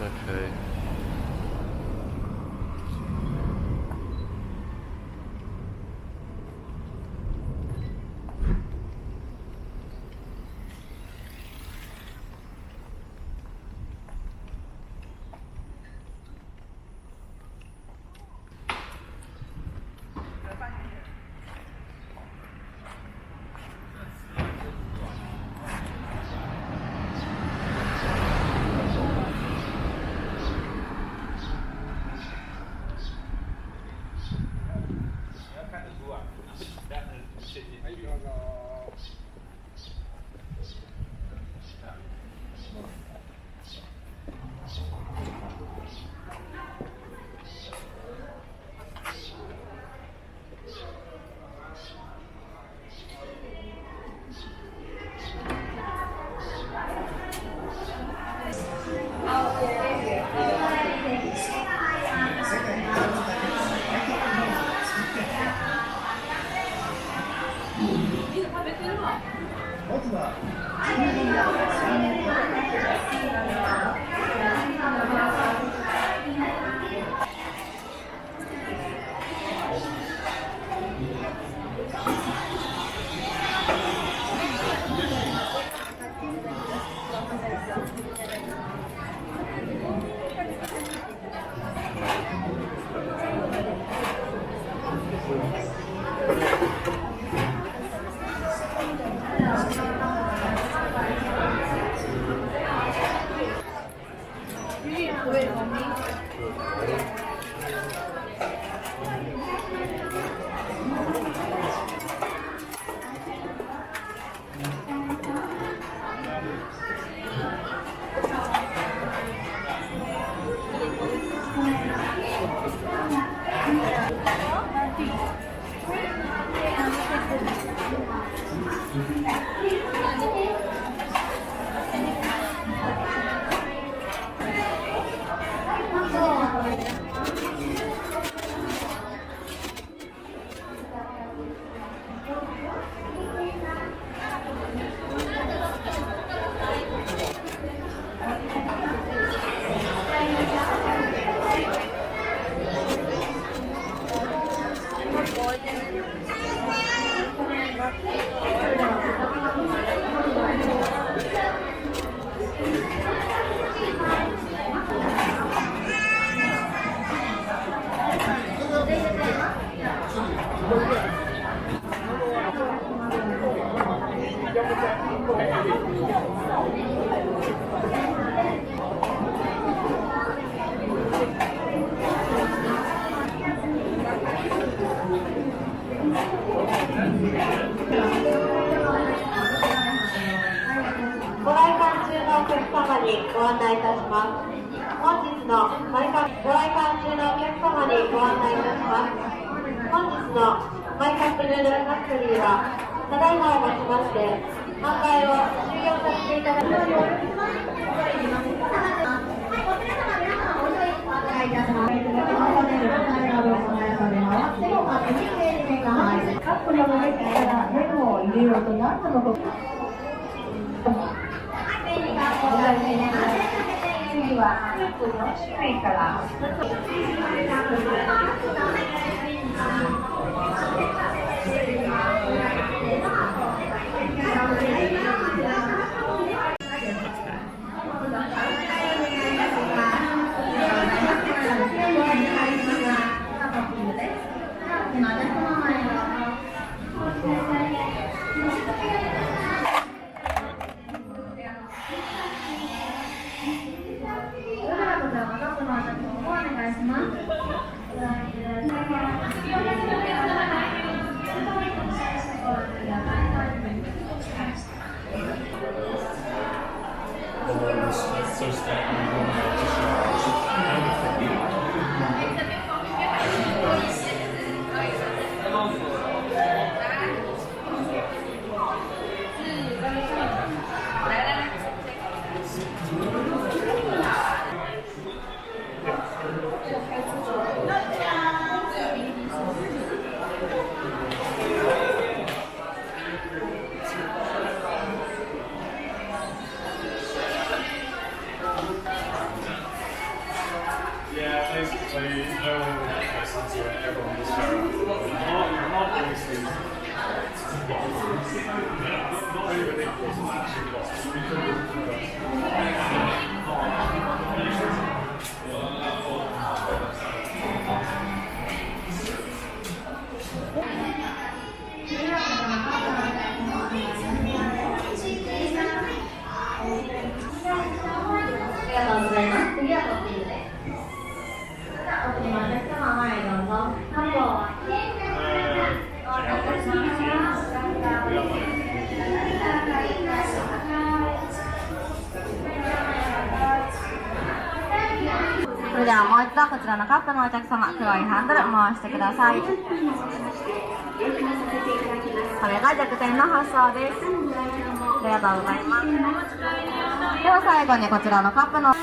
Okay.ご来館中のお客様にご案内いたします。本日のご来館中のお客様にご案内いたします。本日のマイカップヌードルファクトリーは、ただいまをもちまして、販売を終了させていただきます。カップの上からレモンを入れようと何度も次はスープの種類から。はそれではもう一度こちらのカップのお客様、黒いハンドル回してください。これが弱点の発送です。ありがとうございます。では最後にこちらのカップの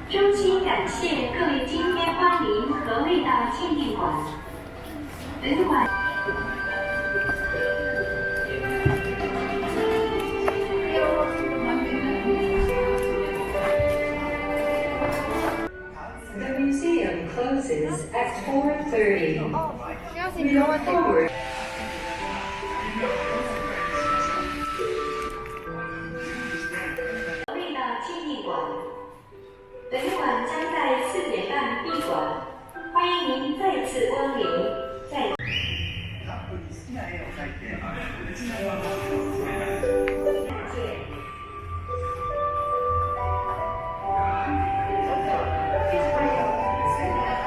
衷心感谢各位今天光临和为大纪念馆。本馆。The museum closes at 4:30. We look forward. 位的纪念馆。本馆将在4点半闭馆，欢迎您再次光临。再。